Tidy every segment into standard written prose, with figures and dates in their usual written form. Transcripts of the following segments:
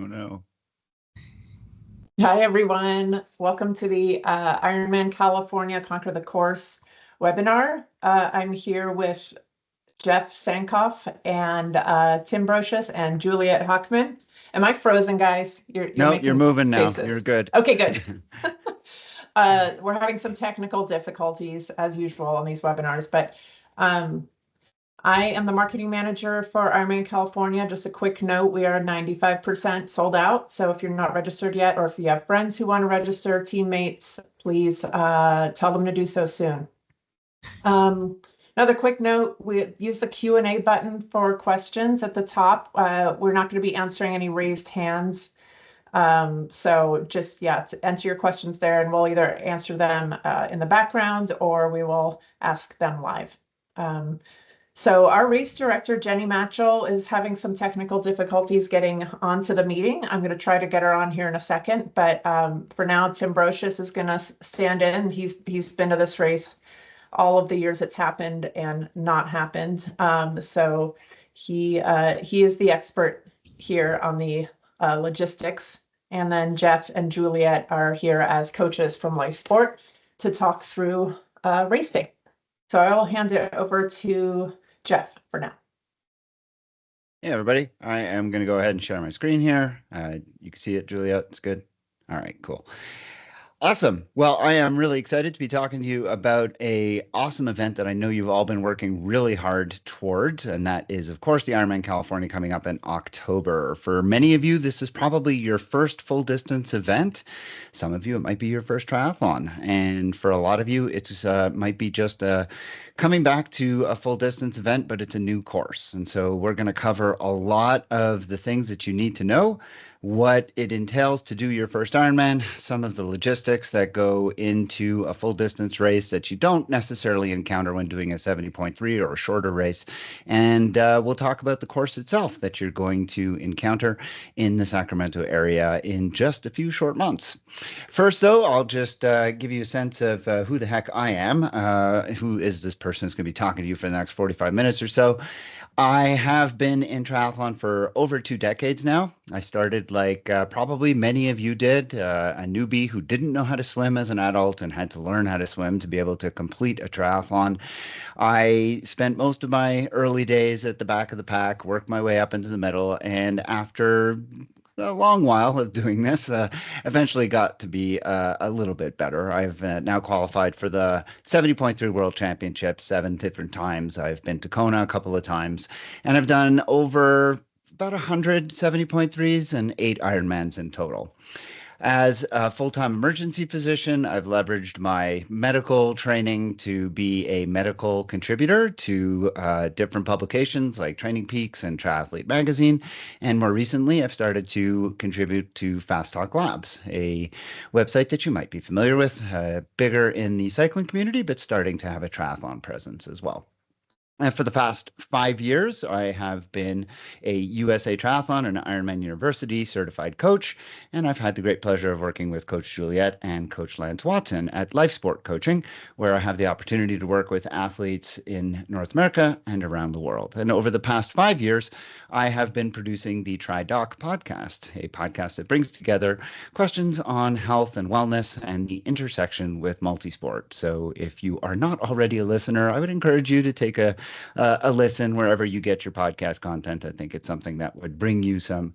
Oh no. Hi, everyone. Welcome to the Ironman California Conquer the Course webinar. I'm here with Jeff Sankoff and Tim Brocious and Juliet Hockman. Am I frozen, guys? You're No, you're making moving now. You're faces. good. Okay, good. We're having some technical difficulties as usual on these webinars, but um, I am the marketing manager for Ironman California. Just a quick note, we are 95% sold out. So if you're not registered yet, or if you have friends who want to register, teammates, please tell them to do so soon. Another quick note, we use the Q&A button for questions at the top. We're not going to be answering any raised hands. So just, to answer your questions there, and we'll either answer them in the background or we will ask them live. So our race director, Jenny Matchell, is having some technical difficulties getting onto the meeting. I'm going to try to get her on here in a second, but for now, Tim Brocious is going to stand in. He's been to this race all of the years it's happened and not happened. So he is the expert here on the logistics. And then Jeff and Juliet are here as coaches from Life Sport to talk through race day. So I will hand it over to Jeff for now. Hey, everybody. I am going to go ahead and share my screen here. You can see it, Juliet. It's good. All right, cool. Awesome. Well, I am really excited to be talking to you about a awesome event that I know you've all been working really hard towards, and that is, of course, the Ironman California coming up in October. For many of you, this is probably your first full distance event. Some of you, it might be your first triathlon, and for a lot of you, it's might be just coming back to a full distance event, but it's a new course. And so we're going to cover a lot of the things that you need to know, what it entails to do your first Ironman, some of the logistics that go into a full distance race that you don't necessarily encounter when doing a 70.3 or a shorter race. And we'll talk about the course itself that you're going to encounter in the Sacramento area in just a few short months. First, though, I'll just give you a sense of who the heck I am. Who is this person who's going to be talking to you for the next 45 minutes or so? I have been in triathlon for over 2 decades now. I started like probably many of you did, a newbie who didn't know how to swim as an adult and had to learn how to swim to be able to complete a triathlon. I spent most of my early days at the back of the pack, worked my way up into the middle, and after a long while of doing this, eventually got to be a little bit better. I've now qualified for the 70.3 World Championship 7 different times. I've been to Kona a couple of times, and I've done over about 100 70.3s and 8 Ironmans in total. As a full-time emergency physician, I've leveraged my medical training to be a medical contributor to different publications like Training Peaks and Triathlete Magazine. And more recently, I've started to contribute to Fast Talk Labs, a website that you might be familiar with, bigger in the cycling community, but starting to have a triathlon presence as well. And for the past 5 years, I have been a USA Triathlon and Ironman University certified coach, and I've had the great pleasure of working with Coach Juliet and Coach Lance Watson at Life Sport Coaching, where I have the opportunity to work with athletes in North America and around the world. And over the past 5 years, I have been producing the TriDoc podcast, a podcast that brings together questions on health and wellness and the intersection with multisport. So if you are not already a listener, I would encourage you to take a listen wherever you get your podcast content. I think it's something that would bring you some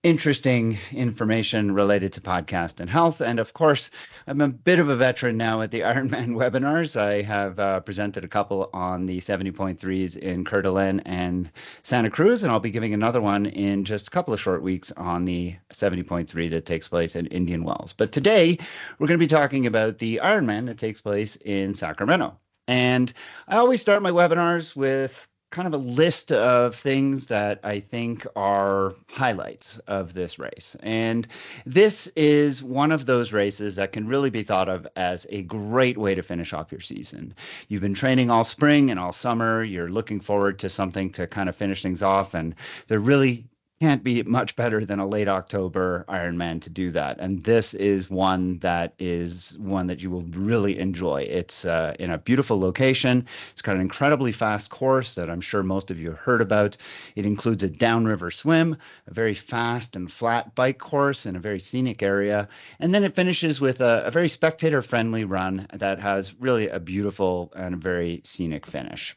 interesting information related to podcast and health. And of course, I'm a bit of a veteran now at the Ironman webinars. I have presented a couple on the 70.3s in Coeur d'Alene and Santa Cruz, and I'll be giving another one in just a couple of short weeks on the 70.3 that takes place in Indian Wells. But today, we're going to be talking about the Ironman that takes place in Sacramento. And I always start my webinars with kind of a list of things that I think are highlights of this race. And this is one of those races that can really be thought of as a great way to finish off your season. You've been training all spring and all summer. You're looking forward to something to kind of finish things off. And there really can't be much better than a late October Ironman to do that. And this is one that you will really enjoy. It's in a beautiful location. It's got an incredibly fast course that I'm sure most of you have heard about. It includes a downriver swim, a very fast and flat bike course in a very scenic area. And then it finishes with a very spectator-friendly run that has really a beautiful and a very scenic finish.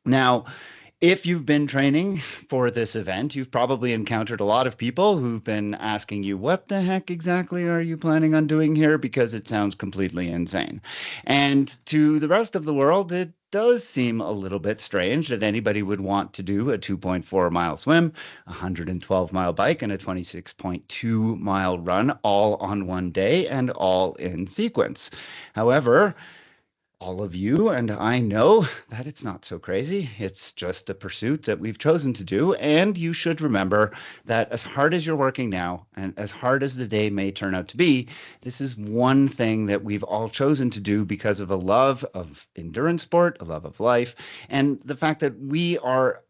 Now, if you've been training for this event, you've probably encountered a lot of people who've been asking you, what the heck exactly are you planning on doing here? Because it sounds completely insane. And to the rest of the world, it does seem a little bit strange that anybody would want to do a 2.4-mile swim, a 112-mile bike, and a 26.2-mile run all on one day and all in sequence. However, all of you and I know that it's not so crazy. It's just a pursuit that we've chosen to do. And you should remember that as hard as you're working now and as hard as the day may turn out to be, this is one thing that we've all chosen to do because of a love of endurance sport, a love of life, and the fact that we are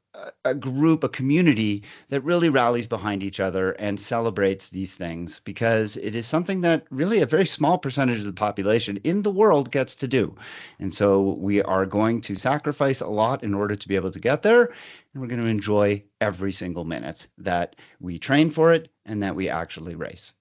a group, a community that really rallies behind each other and celebrates these things because it is something that really a very small percentage of the population in the world gets to do. And so we are going to sacrifice a lot in order to be able to get there. And we're going to enjoy every single minute that we train for it and that we actually race.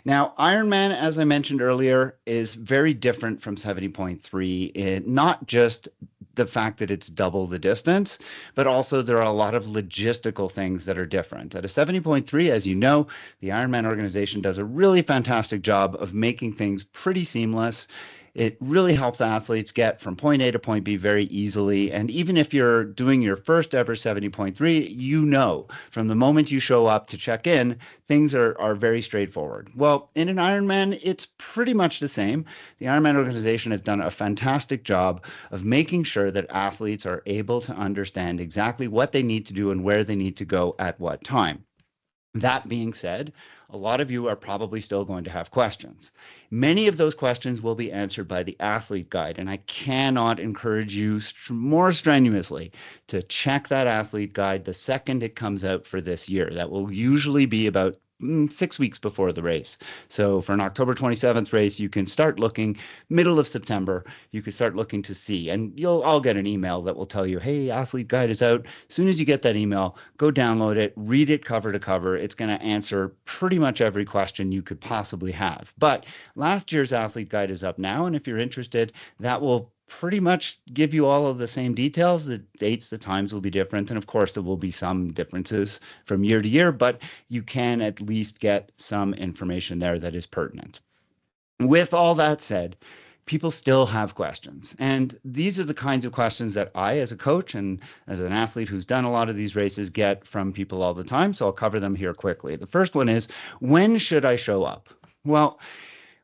Now, Ironman, as I mentioned earlier, is very different from 70.3 in not just the fact that it's double the distance, but also there are a lot of logistical things that are different. At a 70.3, as you know, the Ironman organization does a really fantastic job of making things pretty seamless. It really helps athletes get from point A to point B very easily. And even if you're doing your first ever 70.3, you know from the moment you show up to check in, things are very straightforward. Well, in an Ironman, it's pretty much the same. The Ironman organization has done a fantastic job of making sure that athletes are able to understand exactly what they need to do and where they need to go at what time. That being said, a lot of you are probably still going to have questions. Many of those questions will be answered by the athlete guide, and I cannot encourage you more strenuously to check that athlete guide the second it comes out for this year. That will usually be about 6 weeks before the race. So for an October 27th race, you can start looking middle of September. You can start looking to see, and you'll all get an email that will tell you, hey, athlete guide is out. As soon as you get that email, go download it, read it cover to cover. It's going to answer pretty much every question you could possibly have. But last year's athlete guide is up now, and if you're interested, that will pretty much give you all of the same details. The dates, the times will be different. And of course, there will be some differences from year to year, but you can at least get some information there that is pertinent. With all that said, people still have questions. And these are the kinds of questions that I, as a coach and as an athlete who's done a lot of these races, get from people all the time. So I'll cover them here quickly. The first one is, when should I show up? Well,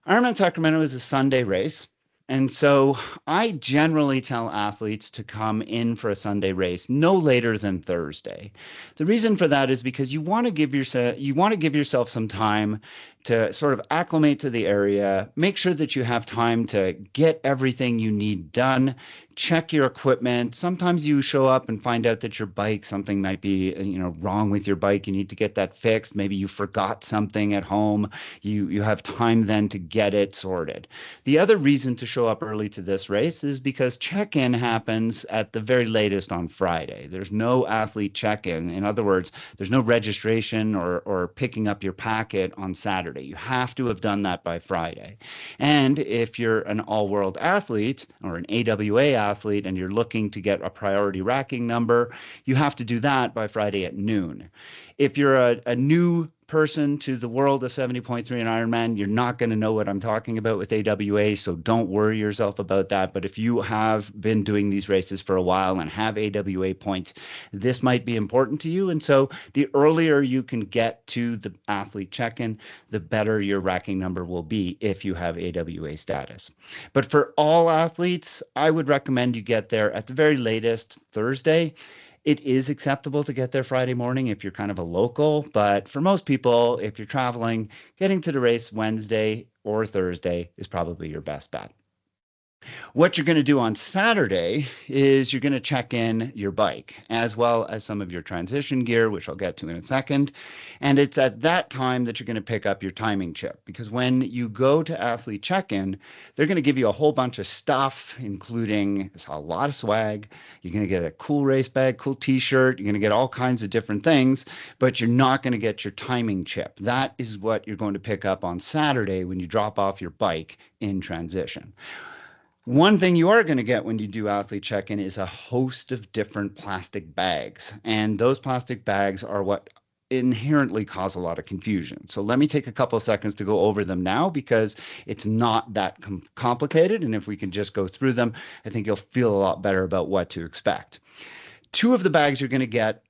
Ironman Sacramento is a Sunday race. And so I generally tell athletes to come in for a Sunday race no later than Thursday. The reason for that is because you want to give yourself some time to sort of acclimate to the area, make sure that you have time to get everything you need done, check your equipment. Sometimes you show up and find out that your bike, something might be, wrong with your bike. You need to get that fixed. Maybe you forgot something at home. You have time then to get it sorted. The other reason to show up early to this race is because check-in happens at the very latest on Friday. There's no athlete check-in. In other words, there's no registration or picking up your packet on Saturday. You have to have done that by Friday. And if you're an all-world athlete or an AWA athlete and you're looking to get a priority racking number, you have to do that by Friday at noon. If you're a new person to the world of 70.3 and Ironman, you're not going to know what I'm talking about with AWA, so don't worry yourself about that. But if you have been doing these races for a while and have AWA points, this might be important to you. And so the earlier you can get to the athlete check-in, the better your racking number will be if you have AWA status. But for all athletes, I would recommend you get there at the very latest Thursday. It is acceptable to get there Friday morning if you're kind of a local, but for most people, if you're traveling, getting to the race Wednesday or Thursday is probably your best bet. What you're going to do on Saturday is you're going to check in your bike as well as some of your transition gear, which I'll get to in a second. And it's at that time that you're going to pick up your timing chip because when you go to athlete check in, they're going to give you a whole bunch of stuff, including a lot of swag. You're going to get a cool race bag, cool t shirt. You're going to get all kinds of different things, but you're not going to get your timing chip. That is what you're going to pick up on Saturday when you drop off your bike in transition. One thing you are going to get when you do athlete check-in is a host of different plastic bags. And those plastic bags are what inherently cause a lot of confusion. So let me take a couple of seconds to go over them now because it's not that complicated. And if we can just go through them, I think you'll feel a lot better about what to expect. Two of the bags you're going to get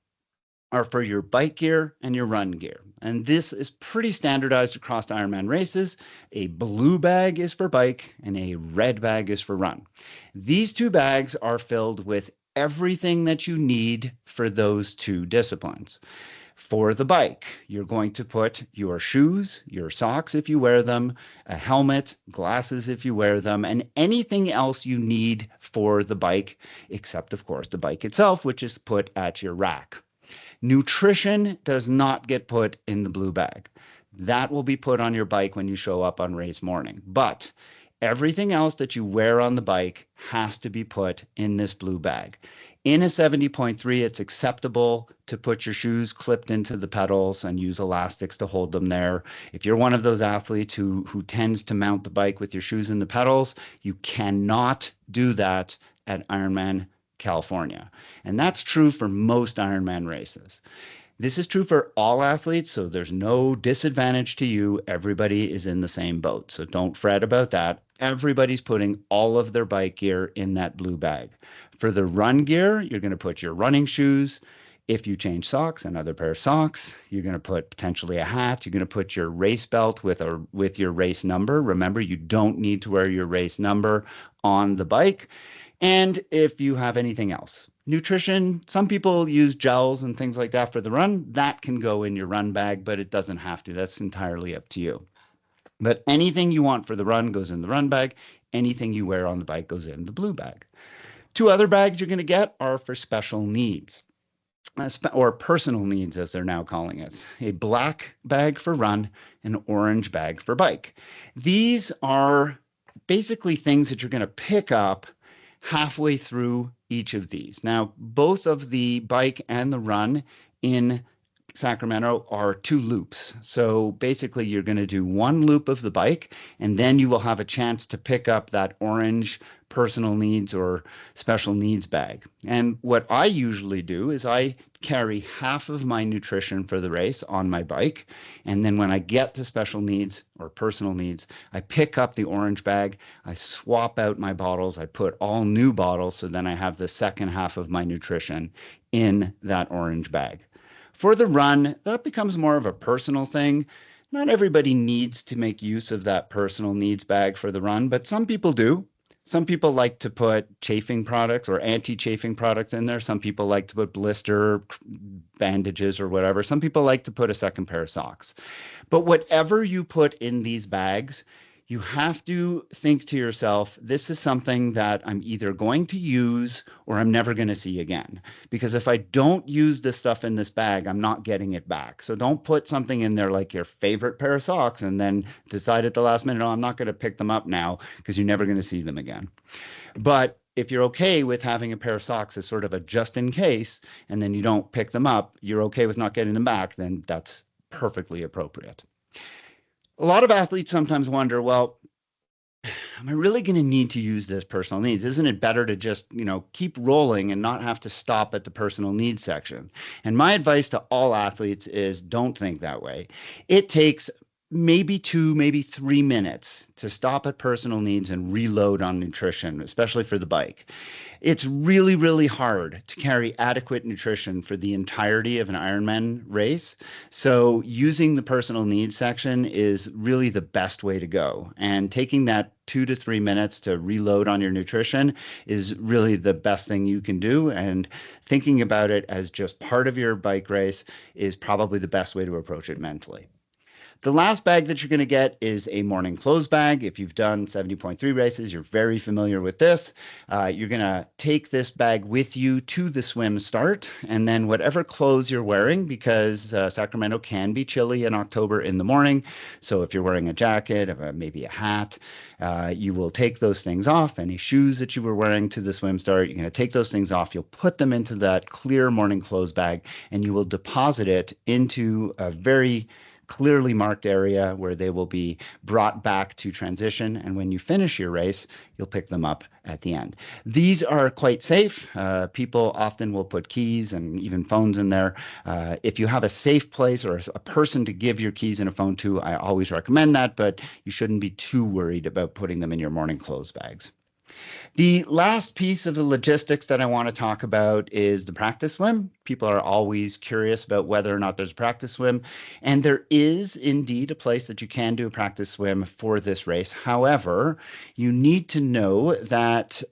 are for your bike gear and your run gear. And this is pretty standardized across Ironman races. A blue bag is for bike and a red bag is for run. These two bags are filled with everything that you need for those two disciplines. For the bike, you're going to put your shoes, your socks if you wear them, a helmet, glasses if you wear them, and anything else you need for the bike, except, of course, the bike itself, which is put at your rack. Nutrition does not get put in the blue bag. That will be put on your bike when you show up on race morning. But everything else that you wear on the bike has to be put in this blue bag. In a 70.3, it's acceptable to put your shoes clipped into the pedals and use elastics to hold them there. If you're one of those athletes who tends to mount the bike with your shoes in the pedals, you cannot do that at Ironman California. And that's true for most Ironman races. This is true for all athletes, so there's no disadvantage to you. Everybody is in the same boat. So don't fret about that. Everybody's putting all of their bike gear in that blue bag. For the run gear, you're going to put your running shoes. If you change socks, another pair of socks. You're going to put potentially a hat. You're going to put your race belt with your race number. Remember, you don't need to wear your race number on the bike. And if you have anything else, nutrition, some people use gels and things like that for the run. That can go in your run bag, but it doesn't have to. That's entirely up to you. But anything you want for the run goes in the run bag. Anything you wear on the bike goes in the blue bag. Two other bags you're going to get are for special needs. Or personal needs, as they're now calling it. A black bag for run, an orange bag for bike. These are basically things that you're going to pick up halfway through each of these. Now, both of the bike and the run in Sacramento are two loops. So basically, you're going to do one loop of the bike, and then you will have a chance to pick up that orange personal needs or special needs bag. And what I usually do is I carry half of my nutrition for the race on my bike. And then when I get to special needs or personal needs, I pick up the orange bag, I swap out my bottles, I put all new bottles. So then I have the second half of my nutrition in that orange bag. For the run, that becomes more of a personal thing. Not everybody needs to make use of that personal needs bag for the run, but some people do. Some people like to put chafing products or anti-chafing products in there. Some people like to put blister bandages or whatever. Some people like to put a second pair of socks. But whatever you put in these bags, you have to think to yourself, this is something that I'm either going to use or I'm never going to see again. Because if I don't use this stuff in this bag, I'm not getting it back. So don't put something in there like your favorite pair of socks and then decide at the last minute, oh, I'm not going to pick them up now because you're never going to see them again. But if you're okay with having a pair of socks as sort of a just in case, and then you don't pick them up, you're okay with not getting them back, then that's perfectly appropriate. A lot of athletes sometimes wonder, well, am I really going to need to use this personal needs? Isn't it better to just, keep rolling and not have to stop at the personal needs section? And my advice to all athletes is don't think that way. It takes maybe 2, maybe 3 minutes to stop at personal needs and reload on nutrition, especially for the bike. It's really, really hard to carry adequate nutrition for the entirety of an Ironman race. So using the personal needs section is really the best way to go. And taking that 2 to 3 minutes to reload on your nutrition is really the best thing you can do. And thinking about it as just part of your bike race is probably the best way to approach it mentally. The last bag that you're going to get is a morning clothes bag. If you've done 70.3 races, you're very familiar with this. You're going to take this bag with you to the swim start, and then whatever clothes you're wearing, because Sacramento can be chilly in October in the morning. So if you're wearing a jacket, maybe a hat, you will take those things off. Any shoes that you were wearing to the swim start, you're going to take those things off. You'll put them into that clear morning clothes bag, and you will deposit it into a very clearly marked area where they will be brought back to transition. And when you finish your race, you'll pick them up at the end. These are quite safe. People often will put keys and even phones in there. If you have a safe place or a person to give your keys and a phone to, I always recommend that, but you shouldn't be too worried about putting them in your morning clothes bags. The last piece of the logistics that I want to talk about is the practice swim. People are always curious about whether or not there's a practice swim, and there is indeed a place that you can do a practice swim for this race. However, you need to know that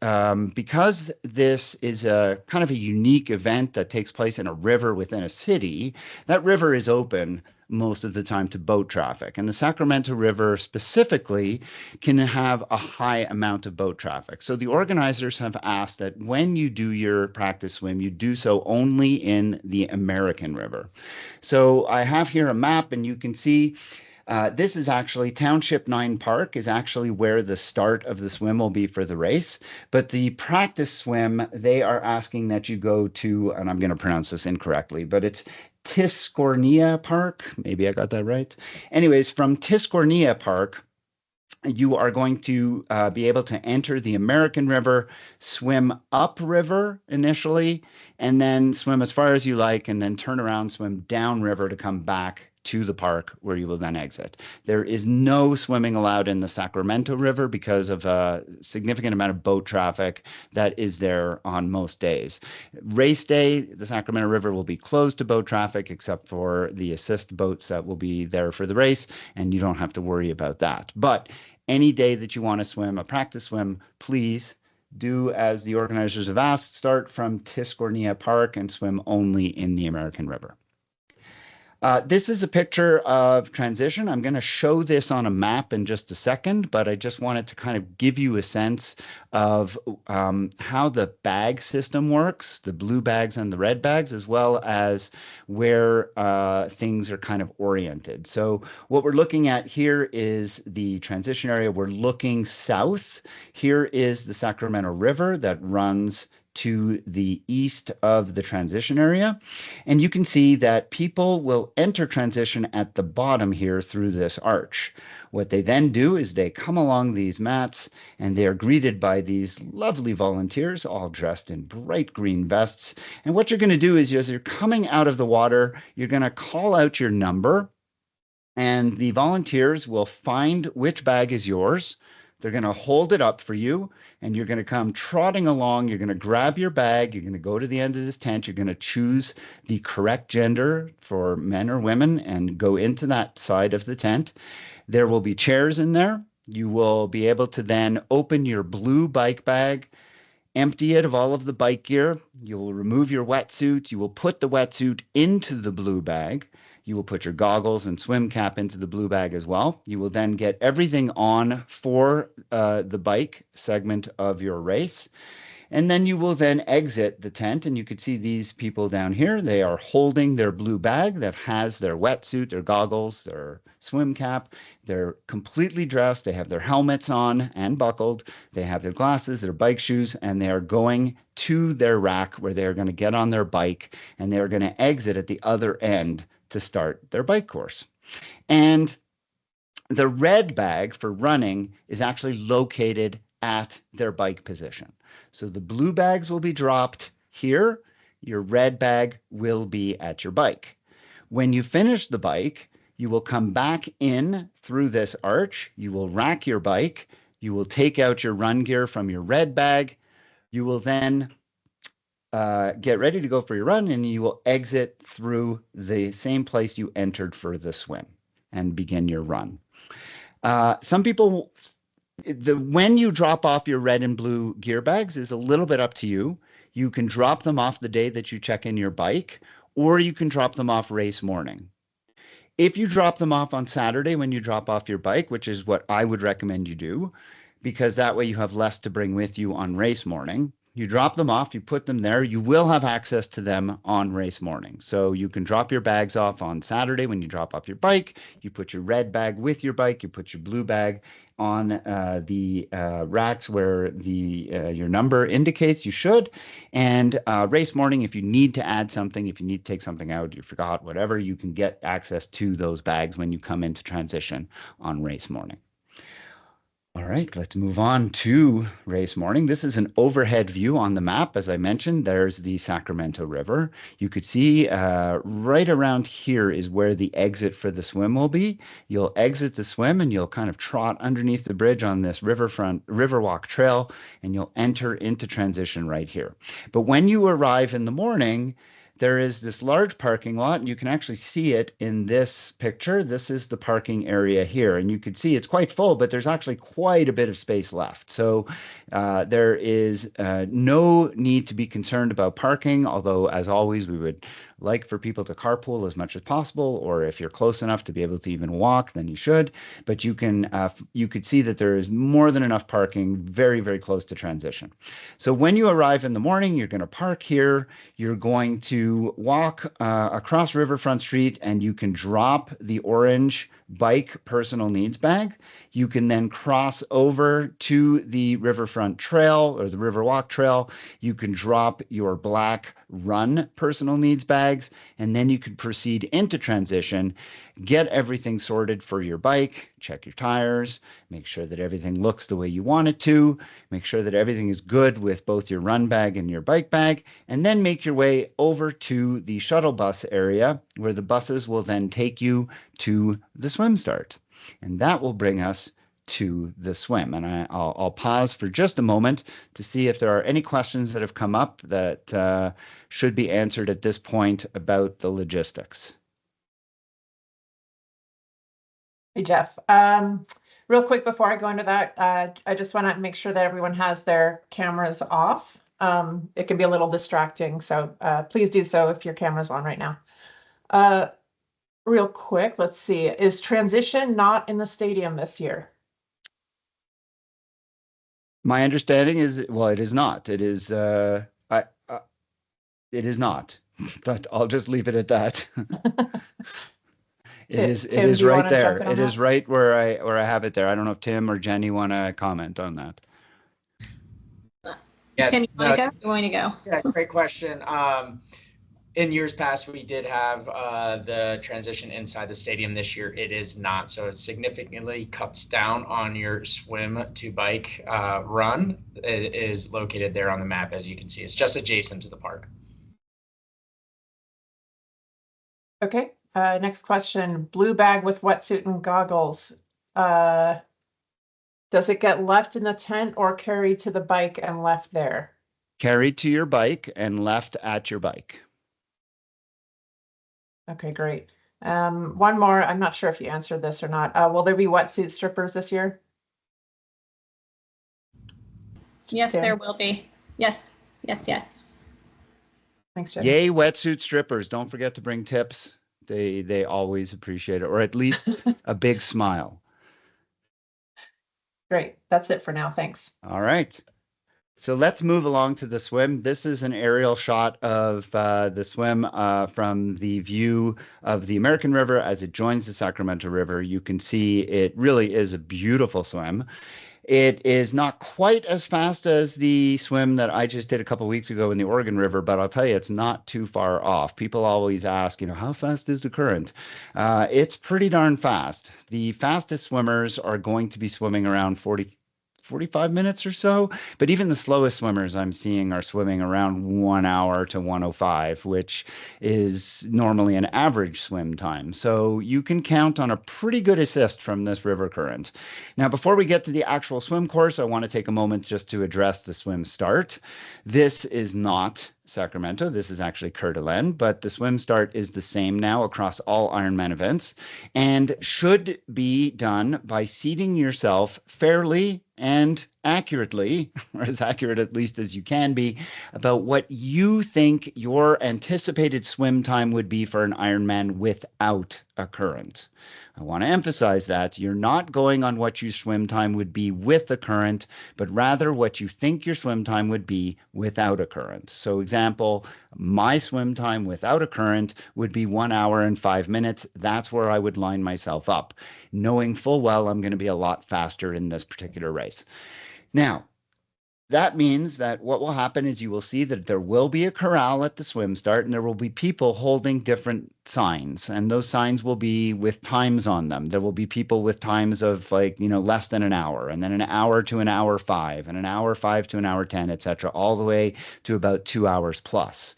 because this is a kind of a unique event that takes place in a river within a city, that river is open most of the time to boat traffic. And the Sacramento River specifically can have a high amount of boat traffic. So the organizers have asked that when you do your practice swim, you do so only in the American River. So I have here a map, and you can see this is actually Township 9 Park is actually where the start of the swim will be for the race. But the practice swim, they are asking that you go to, and I'm going to pronounce this incorrectly, but it's Tiscornia Park. Maybe I got that right. Anyways, from Tiscornia Park, you are going to be able to enter the American River, swim upriver initially, and then swim as far as you like, and then turn around, swim downriver to come back to the park where you will then exit. There is no swimming allowed in the Sacramento River because of a significant amount of boat traffic that is there on most days. Race day, the Sacramento River will be closed to boat traffic except for the assist boats that will be there for the race, and you don't have to worry about that. But any day that you want to swim a practice swim, please do as the organizers have asked. Start from Tiscornia Park and swim only in the American River. This is a picture of transition. I'm going to show this on a map in just a second, but I just wanted to kind of give you a sense of how the bag system works, the blue bags and the red bags, as well as where things are kind of oriented. So what we're looking at here is the transition area. We're looking south. Here is the Sacramento River that runs to the east of the transition area. And you can see that people will enter transition at the bottom here through this arch. What they then do is they come along these mats, and they are greeted by these lovely volunteers, all dressed in bright green vests. And what you're going to do is, as you're coming out of the water, you're going to call out your number, and the volunteers will find which bag is yours. They're going to hold it up for you, and you're going to come trotting along. You're going to grab your bag. You're going to go to the end of this tent. You're going to choose the correct gender for men or women and go into that side of the tent. There will be chairs in there. You will be able to then open your blue bike bag, empty it of all of the bike gear. You will remove your wetsuit. You will put the wetsuit into the blue bag. You will put your goggles and swim cap into the blue bag as well. You will then get everything on for the bike segment of your race. And then you will then exit the tent, and you can see these people down here. They are holding their blue bag that has their wetsuit, their goggles, their swim cap. They're completely dressed. They have their helmets on and buckled. They have their glasses, their bike shoes, and they are going to their rack where they are going to get on their bike, and they are going to exit at the other end to start their bike course. And the red bag for running is actually located at their bike position. So the blue bags will be dropped here. Your red bag will be at your bike. When you finish the bike, you will come back in through this arch. You will rack your bike. You will take out your run gear from your red bag. You will then get ready to go for your run, and you will exit through the same place you entered for the swim and begin your run. Some people, when you drop off your red and blue gear bags is a little bit up to you. You can drop them off the day that you check in your bike, or you can drop them off race morning. If you drop them off on Saturday when you drop off your bike, which is what I would recommend you do, because that way you have less to bring with you on race morning. You drop them off, you put them there, you will have access to them on race morning. So you can drop your bags off on Saturday when you drop off your bike. You put your red bag with your bike, you put your blue bag on the racks where the your number indicates you should. And race morning, if you need to add something, if you need to take something out, you forgot, whatever, you can get access to those bags when you come into transition on race morning. All right, let's move on to race morning. This is an overhead view on the map. As I mentioned, there's the Sacramento River. You could see right around here is where the exit for the swim will be. You'll exit the swim and you'll kind of trot underneath the bridge on this Riverwalk trail, and you'll enter into transition right here. But when you arrive in the morning, there is this large parking lot, and you can actually see it in this picture. This is the parking area here, and you can see it's quite full, but there's actually quite a bit of space left. So there is no need to be concerned about parking, although, as always, we would like for people to carpool as much as possible, or if you're close enough to be able to even walk, then you should. But you could see that there is more than enough parking very, very close to transition. So when you arrive in the morning, you're going to park here. You're going to walk across Riverfront Street, and you can drop the orange bike personal needs bag. You can then cross over to the Riverfront Trail or the Riverwalk Trail. You can drop your black run personal needs bags, and then you can proceed into transition, get everything sorted for your bike, check your tires, make sure that everything looks the way you want it to, make sure that everything is good with both your run bag and your bike bag, and then make your way over to the shuttle bus area where the buses will then take you to the swim start. And that will bring us to the swim. And I'll pause for just a moment to see if there are any questions that have come up that should be answered at this point about the logistics. Hey, Jeff. Real quick before I go into that, I just want to make sure that everyone has their cameras off. It can be a little distracting, so please do so if your camera's on right now. Real quick, let's see. Is transition not in the stadium this year? My understanding is, well, it is not. It is, it is not. But I'll just leave it at that. It Tim, is do you right want to jump there. in on It is that? right where I have it there. I don't know if Tim or Jenny want to comment on that. Yeah, Tim, you no, want to go? You want me to go? yeah, great question. In years past, we did have the transition inside the stadium. This year, it is not. So it significantly cuts down on your swim to bike run. It is located there on the map, as you can see. It's just adjacent to the park. Okay. Next question. Blue bag with wetsuit and goggles. Does it get left in the tent or carried to the bike and left there? Carried to your bike and left at your bike. Okay, great. One more. I'm not sure if you answered this or not. Will there be wetsuit strippers this year? Yes, Tim? there will be. Yes, yes, yes. Thanks, Jenny. Yay, wetsuit strippers. Don't forget to bring tips. They always appreciate it, or at least a big smile. Great. That's it for now. Thanks. All right. So let's move along to the swim. This is an aerial shot of the swim from the view of the American River as it joins the Sacramento River. You can see it really is a beautiful swim. It is not quite as fast as the swim that I just did a couple of weeks ago in the Oregon River, but I'll tell you, it's not too far off. People always ask, how fast is the current? It's pretty darn fast. The fastest swimmers are going to be swimming around 45 minutes or so. But even the slowest swimmers I'm seeing are swimming around 1 hour to 105, which is normally an average swim time. So you can count on a pretty good assist from this river current. Now, before we get to the actual swim course, I want to take a moment just to address the swim start. This is not Sacramento. This is actually Coeur d'Alene, but the swim start is the same now across all Ironman events and should be done by seating yourself fairly and accurately, or as accurate at least as you can be, about what you think your anticipated swim time would be for an Ironman without a current. I want to emphasize that you're not going on what your swim time would be with a current, but rather what you think your swim time would be without a current. So, example, my swim time without a current would be 1 hour and 5 minutes. That's where I would line myself up, knowing full well I'm going to be a lot faster in this particular race. Now, that means that what will happen is you will see that there will be a corral at the swim start and there will be people holding different signs. And those signs will be with times on them. There will be people with times of like, less than an hour, and then an hour to an hour 5, and an hour 5 to an hour 10, etc., all the way to about 2 hours plus.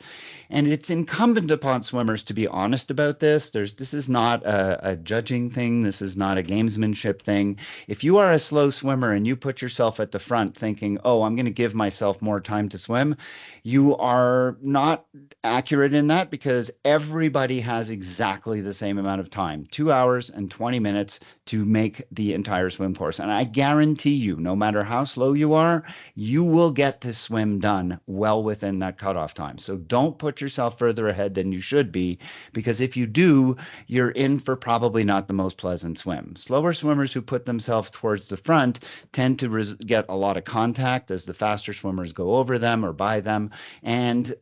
And it's incumbent upon swimmers to be honest about this. This is not a judging thing. This is not a gamesmanship thing. If you are a slow swimmer and you put yourself at the front thinking, oh, I'm going to give myself more time to swim, you are not accurate in that, because everybody has exactly the same amount of time, 2 hours and 20 minutes to make the entire swim course. And I guarantee you, no matter how slow you are, you will get this swim done well within that cutoff time. So don't put yourself further ahead than you should be, because if you do, you're in for probably not the most pleasant swim. Slower swimmers who put themselves towards the front tend to get a lot of contact as the faster swimmers go over them or by them. And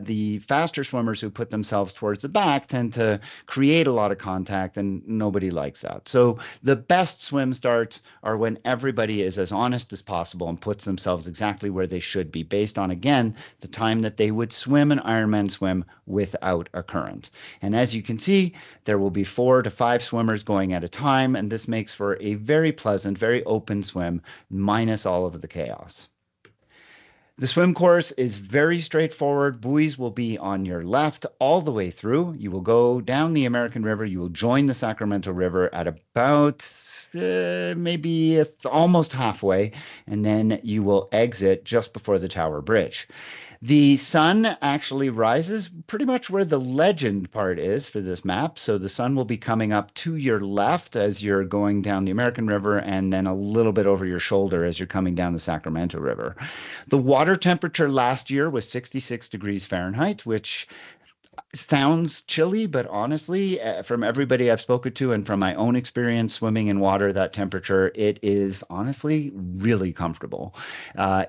the faster swimmers who put themselves towards the back tend to create a lot of contact, and nobody likes that. So the best swim starts are when everybody is as honest as possible and puts themselves exactly where they should be, based on, again, the time that they would swim an Ironman swim without a current. And as you can see, there will be 4 to 5 swimmers going at a time, and this makes for a very pleasant, very open swim, minus all of the chaos. The swim course is very straightforward. Buoys will be on your left all the way through. You will go down the American River. You will join the Sacramento River at about maybe almost halfway, and then you will exit just before the Tower Bridge. The sun actually rises pretty much where the legend part is for this map. So the sun will be coming up to your left as you're going down the American River, and then a little bit over your shoulder as you're coming down the Sacramento River. The water temperature last year was 66 degrees Fahrenheit, which sounds chilly, but honestly, from everybody I've spoken to and from my own experience swimming in water, that temperature, it is honestly really comfortable.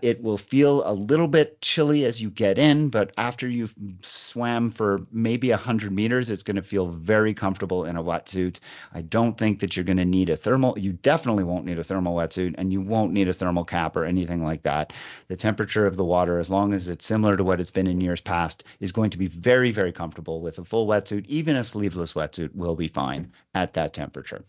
It will feel a little bit chilly as you get in, but after you've swam for maybe 100 meters, it's going to feel very comfortable in a wetsuit. I don't think that you're going to need a thermal. You definitely won't need a thermal wetsuit, and you won't need a thermal cap or anything like that. The temperature of the water, as long as it's similar to what it's been in years past, is going to be very, very comfortable with a full wetsuit. Even a sleeveless wetsuit will be fine at that temperature.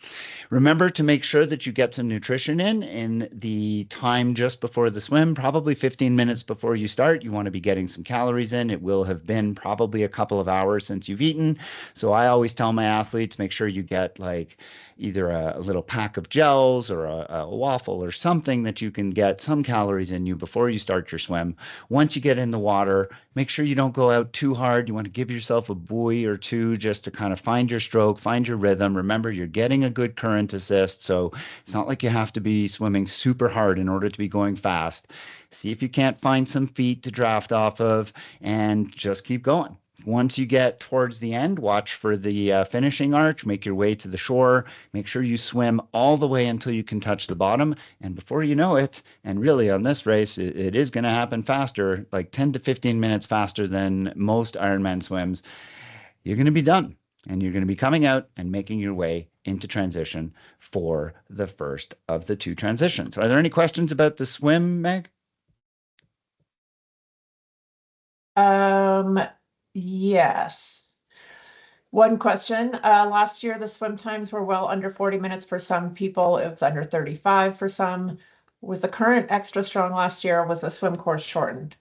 Remember to make sure that you get some nutrition in the time just before the swim, probably 15 minutes before you start. You want to be getting some calories in. It will have been probably a couple of hours since you've eaten. So I always tell my athletes, make sure you get like either a little pack of gels or a waffle or something that you can get some calories in you before you start your swim. Once you get in the water, make sure you don't go out too hard. You want to give yourself a buoy or two just to kind of find your stroke, find your rhythm. Remember, you're getting a good current assist, so it's not like you have to be swimming super hard in order to be going fast. See if you can't find some feet to draft off of, and just keep going. Once you get towards the end, watch for the finishing arch, make your way to the shore, make sure you swim all the way until you can touch the bottom. And before you know it, and really on this race, it is going to happen faster, like 10 to 15 minutes faster than most Ironman swims, you're going to be done. And you're going to be coming out and making your way into transition for the first of the 2 transitions. Are there any questions about the swim, Meg? Yes. One question. Last year, the swim times were well under 40 minutes for some people. It was under 35 for some. Was the current extra strong last year, or was the swim course shortened?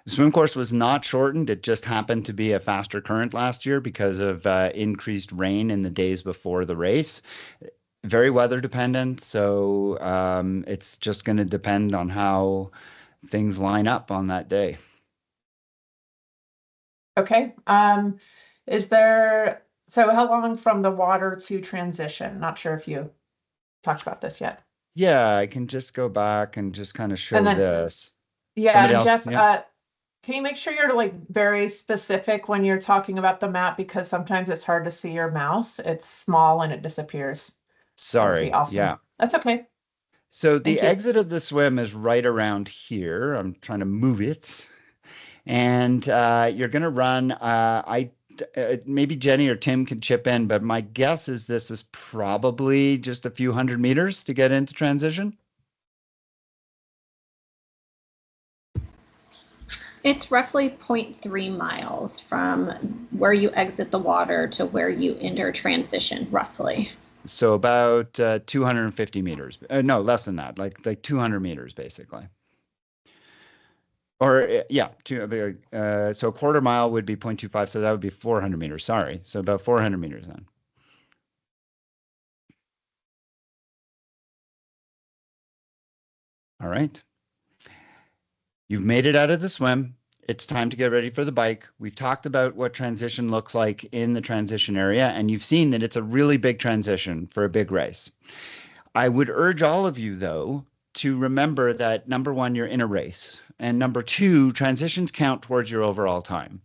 The swim course was not shortened. It just happened to be a faster current last year because of increased rain in the days before the race. Very weather dependent. So it's just going to depend on how things line up on that day. Okay. So how long from the water to transition? Not sure if you talked about this yet. Yeah, I can just go back and just kind of show And then, this. yeah, Somebody and else, Jeff, yeah. can you make sure you're like very specific when you're talking about the map because sometimes it's hard to see your mouse. It's small and it disappears. That would be Sorry. awesome. Yeah. That's okay. So the Thank you. exit of the swim is right around here. I'm trying to move it. And you're going to run. Maybe Jenny or Tim can chip in, but my guess is this is probably just a few hundred meters to get into transition. It's roughly 0.3 miles from where you exit the water to where you enter transition, roughly. So about 250 meters. No, less than that, like 200 meters basically. Or yeah, so a quarter mile would be 0.25, so that would be 400 meters. Sorry, so about 400 meters then. All right. You've made it out of the swim. It's time to get ready for the bike. We've talked about what transition looks like in the transition area, and you've seen that it's a really big transition for a big race. I would urge all of you, though, to remember that number one, you're in a race, and number two, transitions count towards your overall time.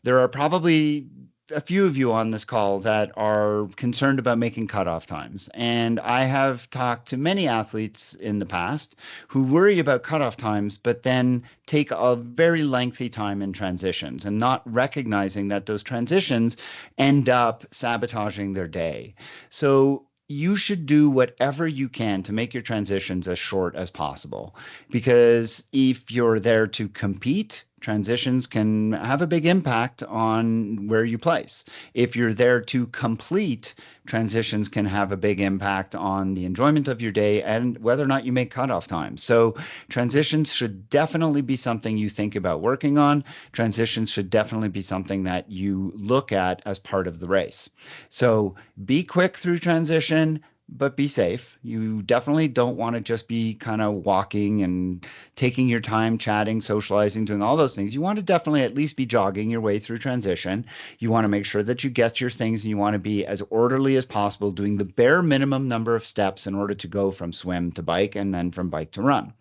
There are probably a few of you on this call that are concerned about making cutoff times. And I have talked to many athletes in the past who worry about cutoff times, but then take a very lengthy time in transitions and not recognizing that those transitions end up sabotaging their day. So you should do whatever you can to make your transitions as short as possible. Because if you're there to compete, transitions can have a big impact on where you place. If you're there to complete, transitions can have a big impact on the enjoyment of your day and whether or not you make cutoff times. So transitions should definitely be something you think about working on. Transitions should definitely be something that you look at as part of the race. So be quick through transition, but be safe. You definitely don't want to just be kind of walking and taking your time, chatting, socializing, doing all those things. You want to definitely at least be jogging your way through transition. You want to make sure that you get your things and you want to be as orderly as possible, doing the bare minimum number of steps in order to go from swim to bike and then from bike to run.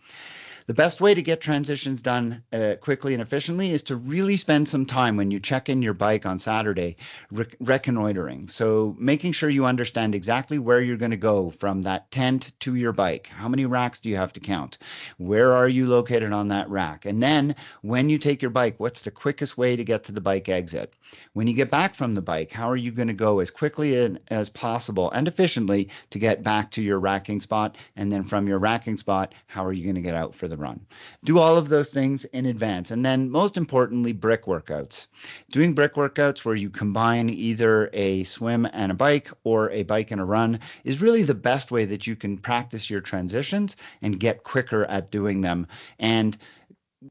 The best way to get transitions done quickly and efficiently is to really spend some time when you check in your bike on Saturday reconnoitering. So making sure you understand exactly where you're going to go from that tent to your bike. How many racks do you have to count? Where are you located on that rack? And then when you take your bike, what's the quickest way to get to the bike exit? When you get back from the bike, how are you going to go as quickly as possible and efficiently to get back to your racking spot? And then from your racking spot, how are you going to get out for the run? Do all of those things in advance. And then most importantly, brick workouts. Doing brick workouts where you combine either a swim and a bike or a bike and a run is really the best way that you can practice your transitions and get quicker at doing them. And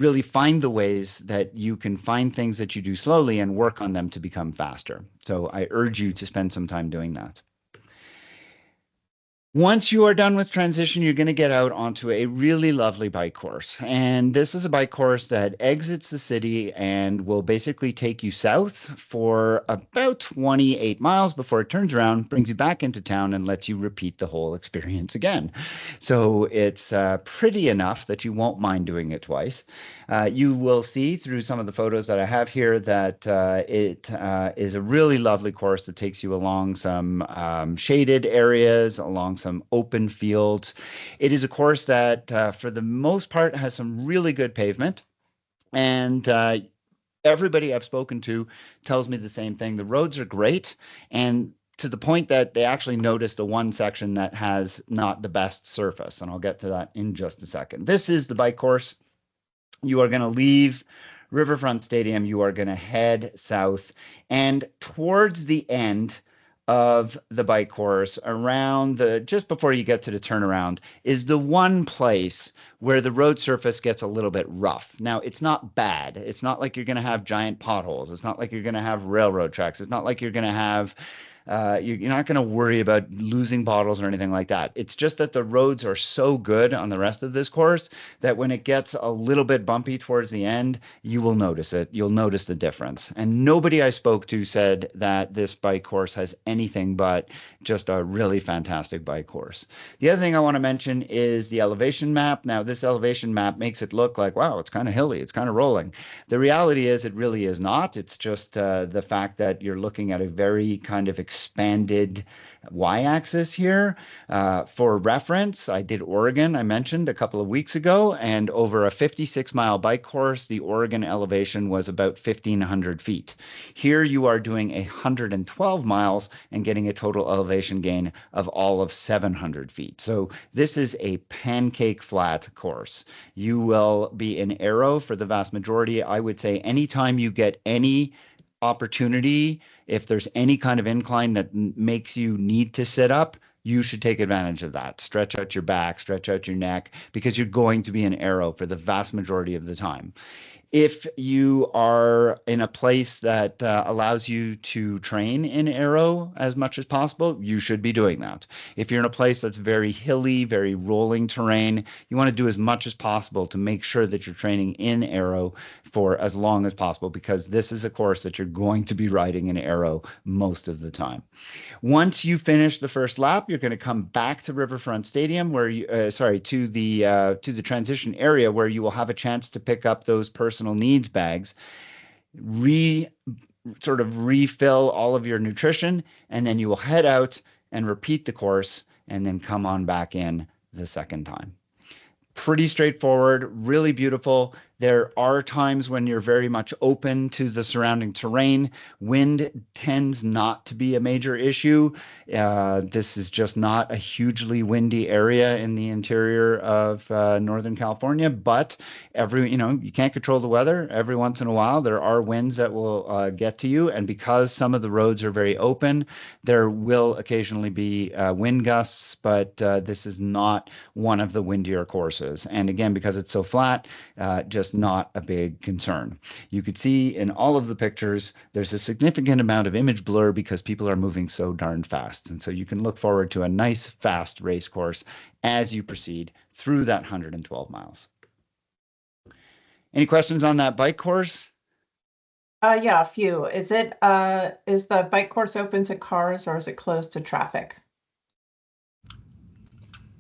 really find the ways that you can find things that you do slowly and work on them to become faster. So I urge you to spend some time doing that. Once you are done with transition, you're going to get out onto a really lovely bike course. And this is a bike course that exits the city and will basically take you south for about 28 miles before it turns around, brings you back into town, and lets you repeat the whole experience again. So it's pretty enough that you won't mind doing it twice. You will see through some of the photos that I have here that it is a really lovely course that takes you along some shaded areas, along some open fields. It is a course that, for the most part, has some really good pavement. And everybody I've spoken to tells me the same thing. The roads are great. And to the point that they actually noticed the one section that has not the best surface. And I'll get to that in just a second. This is the bike course. You are going to leave Riverfront Stadium. You are going to head south. And towards the end of the bike course, around just before you get to the turnaround, is the one place where the road surface gets a little bit rough. Now, it's not bad. It's not like you're going to have giant potholes. It's not like you're going to have railroad tracks. It's not like you're going to have You're not going to worry about losing bottles or anything like that. It's just that the roads are so good on the rest of this course that when it gets a little bit bumpy towards the end, you will notice it. You'll notice the difference. And nobody I spoke to said that this bike course has anything but just a really fantastic bike course. The other thing I want to mention is the elevation map. Now, this elevation map makes it look like, wow, it's kind of hilly, it's kind of rolling. The reality is it really is not. It's just the fact that you're looking at a very kind of expanded y-axis here. For reference, I did Oregon, I mentioned a couple of weeks ago, and over a 56-mile bike course, the Oregon elevation was about 1,500 feet. Here you are doing 112 miles and getting a total elevation gain of all of 700 feet. So this is a pancake flat course. You will be in aero for the vast majority. I would say anytime you get any opportunity, if there's any kind of incline that makes you need to sit up, you should take advantage of that. Stretch out your back, stretch out your neck, because you're going to be in aero for the vast majority of the time. If you are in a place that allows you to train in aero as much as possible, you should be doing that. If you're in a place that's very hilly, very rolling terrain, you want to do as much as possible to make sure that you're training in aero for as long as possible, because this is a course that you're going to be riding in aero most of the time. Once you finish the first lap, you're going to come back to Riverfront Stadium, where you, to the transition area, where you will have a chance to pick up those personal needs bags, sort of refill all of your nutrition, and then you will head out and repeat the course, and then come on back in the second time. Pretty straightforward, really beautiful. There are times when you're very much open to the surrounding terrain. Wind tends not to be a major issue. This is just not a hugely windy area in the interior of Northern California, but you can't control the weather. Every once in a while, there are winds that will get to you. And because some of the roads are very open, there will occasionally be wind gusts, but this is not one of the windier courses. And again, because it's so flat, just not a big concern. You could see in all of the pictures, there's a significant amount of image blur because people are moving so darn fast. And so you can look forward to a nice, fast race course as you proceed through that 112 miles. Any questions on that bike course? Yeah, a few. Is the bike course open to cars or is it closed to traffic?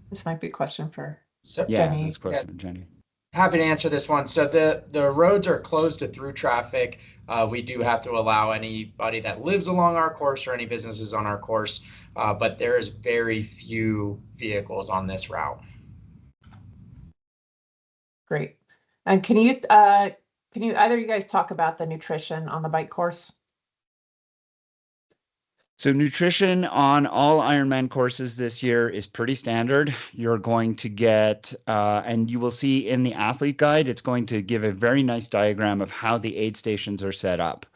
This might be a question for Jenny. That's a question for Jenny. Happy to answer this one. So the roads are closed to through traffic. We do have to allow anybody that lives along our course or any businesses on our course, but there is very few vehicles on this route. Great. And can you either of you guys talk about the nutrition on the bike course? So nutrition on all Ironman courses this year is pretty standard. You're going to get, and you will see in the athlete guide, it's going to give a very nice diagram of how the aid stations are set up.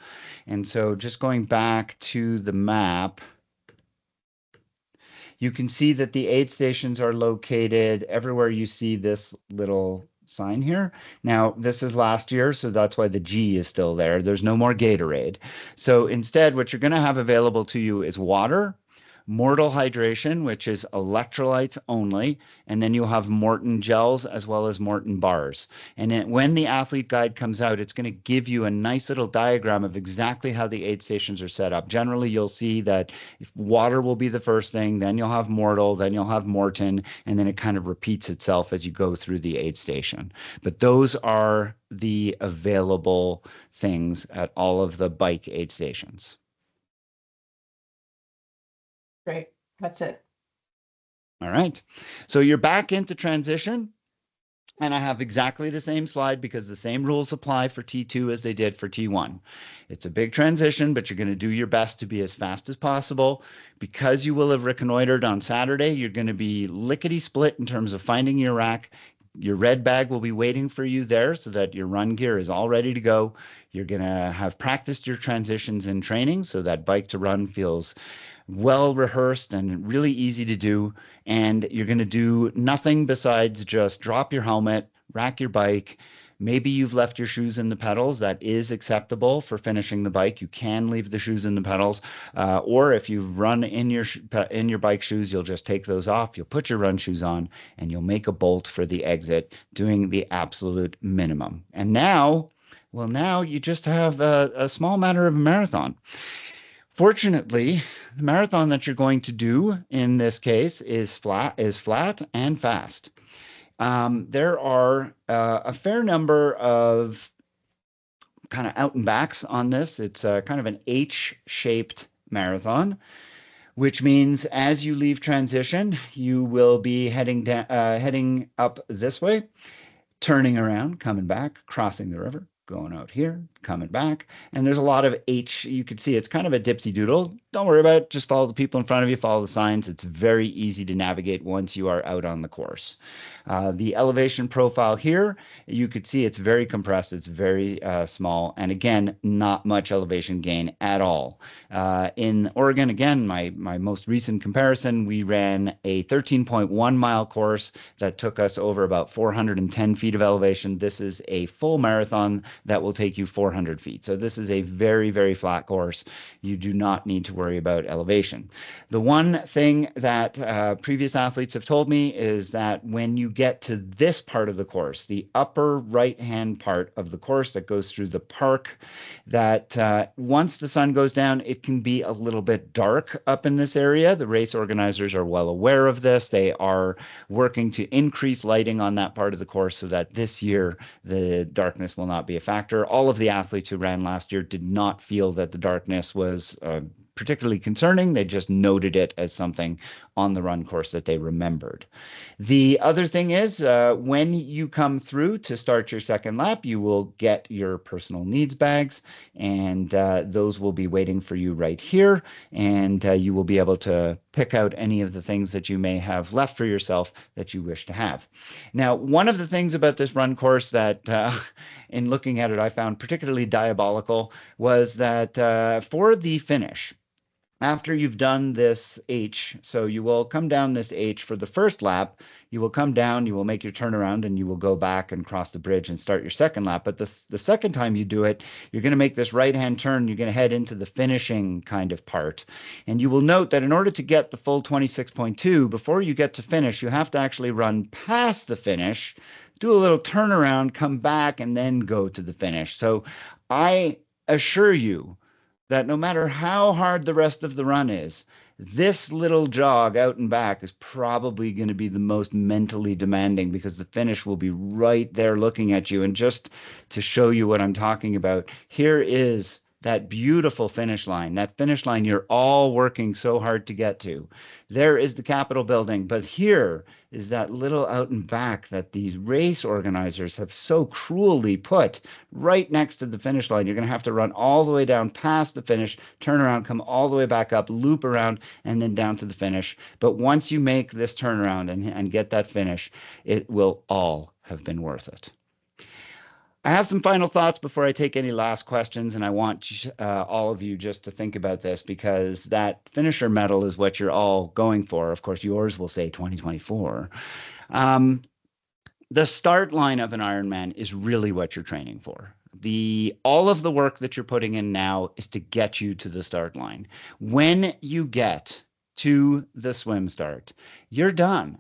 And so just going back to the map, you can see that the aid stations are located everywhere you see this little sign here. Now, this is last year, so that's why the G is still there. There's no more Gatorade. So instead, what you're going to have available to you is water, Mortal Hydration, which is electrolytes only, and then you'll have Morton gels as well as Morton bars. And then when the athlete guide comes out, it's going to give you a nice little diagram of exactly how the aid stations are set up. Generally, you'll see that water will be the first thing, then you'll have Mortal, then you'll have Morton, and then it kind of repeats itself as you go through the aid station. But those are the available things at all of the bike aid stations. Great. That's it. All right. So you're back into transition. And I have exactly the same slide because the same rules apply for T2 as they did for T1. It's a big transition, but you're going to do your best to be as fast as possible. Because you will have reconnoitered on Saturday, you're going to be lickety-split in terms of finding your rack. Your red bag will be waiting for you there so that your run gear is all ready to go. You're going to have practiced your transitions in training so that bike to run feels well rehearsed and really easy to do. And you're going to do nothing besides just drop your helmet, rack your bike. Maybe you've left your shoes in the pedals. That is acceptable for finishing the bike. You can leave the shoes in the pedals. Or if you've run in your bike shoes, you'll just take those off. You'll put your run shoes on and you'll make a bolt for the exit, doing the absolute minimum. And now, well, now you just have a small matter of a marathon. Fortunately, the marathon that you're going to do in this case is flat and fast. There are a fair number of kind of out and backs on this. It's kind of an H-shaped marathon, which means as you leave transition, you will be heading up this way, turning around, coming back, crossing the river, going out here, coming back. And there's a lot of H. You can see it's kind of a dipsy doodle. Don't worry about it. Just follow the people in front of you, follow the signs. It's very easy to navigate once you are out on the course. The elevation profile here, you could see it's very compressed. It's very small. And again, not much elevation gain at all. In Oregon, again, my most recent comparison, we ran a 13.1 mile course that took us over about 410 feet of elevation. This is a full marathon that will take you 400 feet. So this is a very, very flat course. You do not need to worry about elevation. The one thing that previous athletes have told me is that when you get to this part of the course, the upper right-hand part of the course that goes through the park, that once the sun goes down, it can be a little bit dark up in this area. The race organizers are well aware of this. They are working to increase lighting on that part of the course so that this year the darkness will not be a factor. All of the athletes who ran last year did not feel that the darkness was particularly concerning. They just noted it as something on the run course that they remembered. The other thing is when you come through to start your second lap, you will get your personal needs bags, and those will be waiting for you right here. And you will be able to pick out any of the things that you may have left for yourself that you wish to have. Now, one of the things about this run course that in looking at it, I found particularly diabolical was that for the finish, after you've done this H, so you will come down this H for the first lap, you will come down, you will make your turnaround, and you will go back and cross the bridge and start your second lap. But the second time you do it, you're going to make this right-hand turn. You're going to head into the finishing kind of part. And you will note that in order to get the full 26.2, before you get to finish, you have to actually run past the finish, do a little turnaround, come back, and then go to the finish. So I assure you that no matter how hard the rest of the run is, this little jog out and back is probably going to be the most mentally demanding, because the finish will be right there looking at you. And just to show you what I'm talking about, here is that beautiful finish line, that finish line you're all working so hard to get to. There is the Capitol building, but here is that little out and back that these race organizers have so cruelly put right next to the finish line. You're going to have to run all the way down past the finish, turn around, come all the way back up, loop around, and then down to the finish. But once you make this turnaround and get that finish, it will all have been worth it. I have some final thoughts before I take any last questions, and I want all of you just to think about this, because that finisher medal is what you're all going for. Of course, yours will say 2024. The start line of an Ironman is really what you're training for. All of the work that you're putting in now is to get you to the start line. When you get to the swim start, you're done.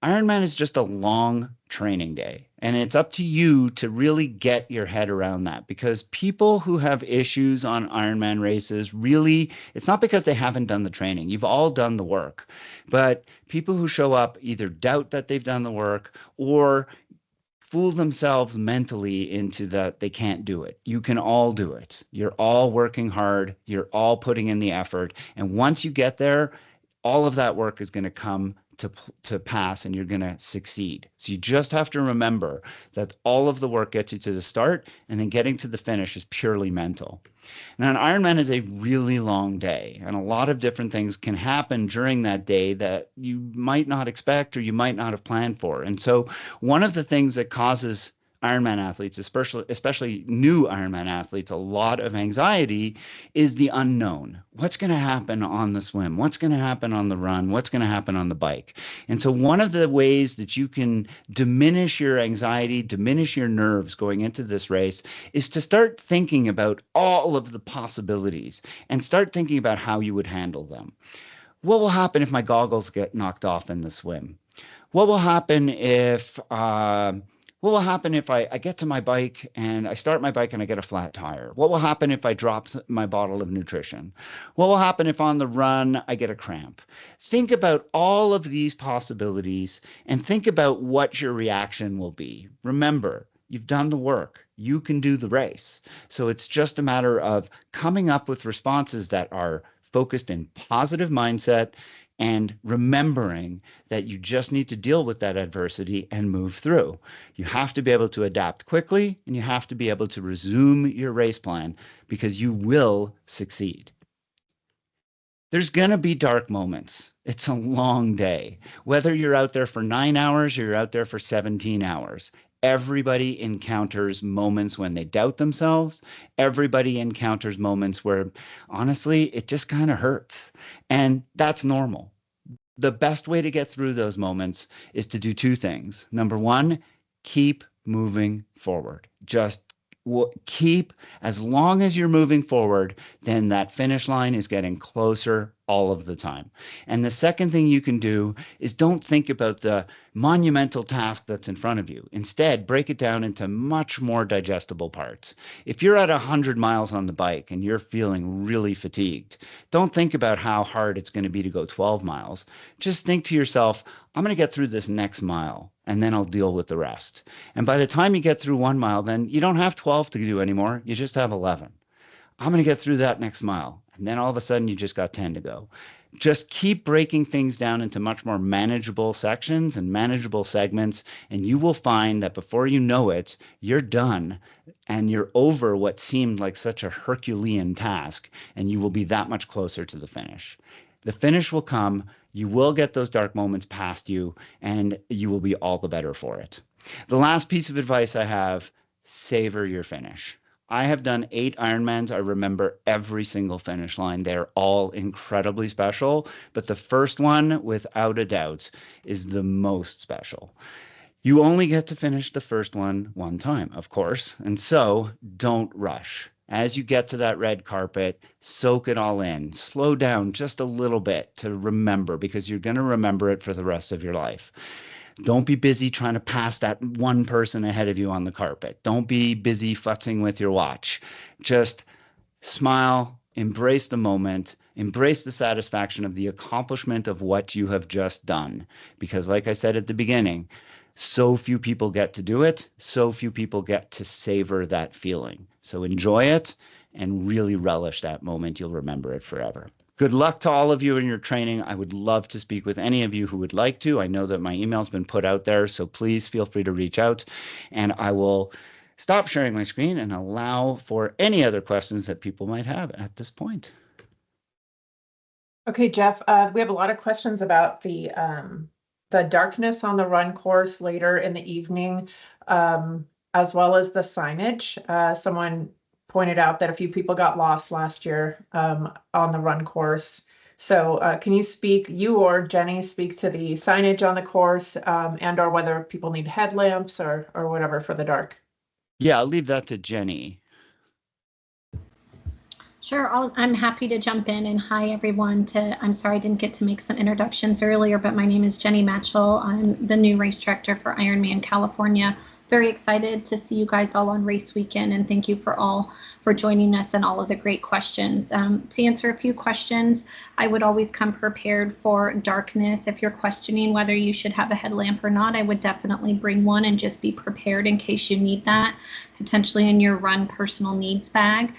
Ironman is just a long training day, and it's up to you to really get your head around that, because people who have issues on Ironman races, really, it's not because they haven't done the training. You've all done the work, but people who show up either doubt that they've done the work or fool themselves mentally into that they can't do it. You can all do it. You're all working hard. You're all putting in the effort. And once you get there, all of that work is going to come to pass, and you're going to succeed. So you just have to remember that all of the work gets you to the start, and then getting to the finish is purely mental. Now, an Ironman is a really long day, and a lot of different things can happen during that day that you might not expect or you might not have planned for. And so one of the things that causes Ironman athletes, especially new Ironman athletes, a lot of anxiety is the unknown. What's going to happen on the swim? What's going to happen on the run? What's going to happen on the bike? And so one of the ways that you can diminish your anxiety, diminish your nerves going into this race is to start thinking about all of the possibilities and start thinking about how you would handle them. What will happen if my goggles get knocked off in the swim? What will happen if I get to my bike and I start my bike and I get a flat tire? What will happen if I drop my bottle of nutrition? What will happen if on the run I get a cramp? Think about all of these possibilities and think about what your reaction will be. Remember, you've done the work. You can do the race. So it's just a matter of coming up with responses that are focused in positive mindset and remembering that you just need to deal with that adversity and move through. You have to be able to adapt quickly and you have to be able to resume your race plan because you will succeed. There's going to be dark moments. It's a long day. Whether you're out there for 9 hours or you're out there for 17 hours, everybody encounters moments when they doubt themselves. Everybody encounters moments where, honestly, it just kind of hurts. And that's normal. The best way to get through those moments is to do two things. Number one, keep moving forward. Just keep, as long as you're moving forward, then that finish line is getting closer all of the time. And the second thing you can do is don't think about the monumental task that's in front of you. Instead, break it down into much more digestible parts. If you're at 100 miles on the bike and you're feeling really fatigued, don't think about how hard it's going to be to go 12 miles. Just think to yourself, I'm going to get through this next mile and then I'll deal with the rest. And by the time you get through 1 mile, then you don't have 12 to do anymore. You just have 11. I'm going to get through that next mile. And then all of a sudden you just got 10 to go. Just keep breaking things down into much more manageable sections and manageable segments. And you will find that before you know it, you're done and you're over what seemed like such a Herculean task. And you will be that much closer to the finish. The finish will come. You will get those dark moments past you, and you will be all the better for it. The last piece of advice I have, savor your finish. I have done 8 Ironmans. I remember every single finish line. They're all incredibly special, but the first one, without a doubt, is the most special. You only get to finish the first one time, of course, and so don't rush. As you get to that red carpet, soak it all in. Slow down just a little bit to remember because you're going to remember it for the rest of your life. Don't be busy trying to pass that one person ahead of you on the carpet. Don't be busy futzing with your watch. Just smile, embrace the moment, embrace the satisfaction of the accomplishment of what you have just done. Because like I said at the beginning, so few people get to do it. So few people get to savor that feeling. So enjoy it and really relish that moment. You'll remember it forever. Good luck to all of you in your training. I would love to speak with any of you who would like to. I know that my email's been put out there, so please feel free to reach out. And I will stop sharing my screen and allow for any other questions that people might have at this point. Okay, Jeff, we have a lot of questions about the darkness on the run course later in the evening, as well as the signage. Someone pointed out that a few people got lost last year on the run course. So can you or Jenny speak to the signage on the course and or whether people need headlamps or whatever for the dark? Yeah, I'll leave that to Jenny. Sure, I'm happy to jump in, and hi everyone. I'm sorry I didn't get to make some introductions earlier, but my name is Jenny Matchell. I'm the new race director for Ironman California. Very excited to see you guys all on race weekend, and thank you for joining us and all of the great questions. To answer a few questions, I would always come prepared for darkness. If you're questioning whether you should have a headlamp or not, I would definitely bring one and just be prepared in case you need that, potentially in your run personal needs bag.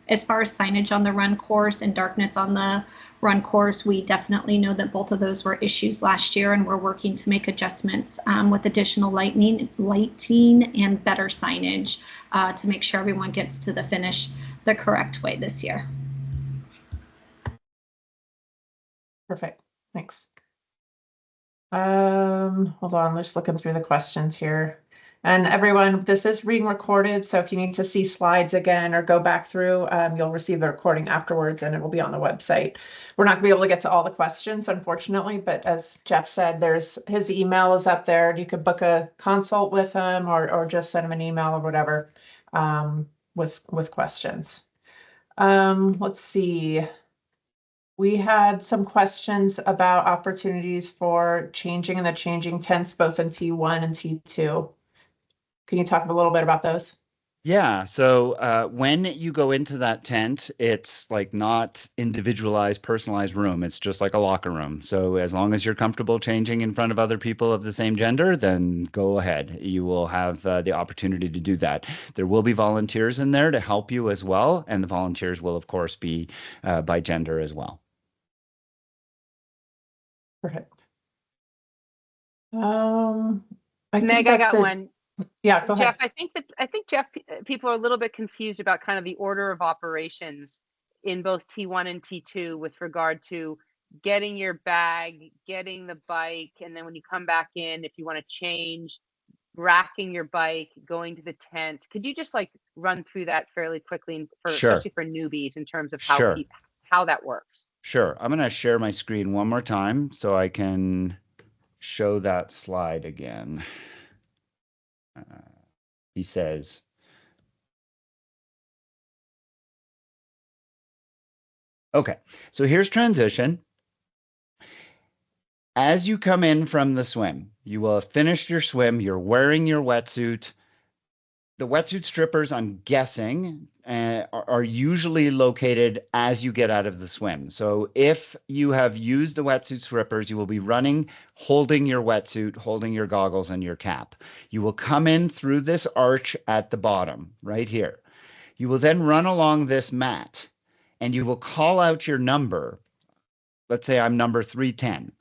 As far as signage on the run course and darkness on the run course, we definitely know that both of those were issues last year, and we're working to make adjustments with additional lighting and better signage to make sure everyone gets to the finish the correct way this year. Perfect, thanks. Hold on, I'm just looking through the questions here. And everyone, this is being recorded, so if you need to see slides again or go back through, you'll receive the recording afterwards and it will be on the website. We're not gonna be able to get to all the questions, unfortunately, but as Jeff said, his email is up there. You could book a consult with him or just send him an email or whatever with questions. Let's see. We had some questions about opportunities for changing in the changing tents, both in T1 and T2. Can you talk a little bit about those? Yeah. So when you go into that tent, it's like not individualized, personalized room. It's just like a locker room. So as long as you're comfortable changing in front of other people of the same gender, then go ahead. You will have the opportunity to do that. There will be volunteers in there to help you as well. And the volunteers will, of course, be by gender as well. Perfect. I think Meg, I got it. one. Yeah, go Jeff, ahead. I think Jeff, people are a little bit confused about kind of the order of operations in both T1 and T2 with regard to getting your bag, getting the bike, and then when you come back in, if you want to change, racking your bike, going to the tent. Could you just like run through that fairly quickly Sure. especially for newbies in terms of Sure. how that works? Sure. I'm going to share my screen one more time so I can show that slide again. He says, okay, so here's transition. As you come in from the swim, you will have finished your swim. You're wearing your wetsuit. The wetsuit strippers, I'm guessing, are usually located as you get out of the swim. So if you have used the wetsuit strippers, you will be running, holding your wetsuit, holding your goggles and your cap. You will come in through this arch at the bottom, right here. You will then run along this mat and you will call out your number. Let's say I'm number 310.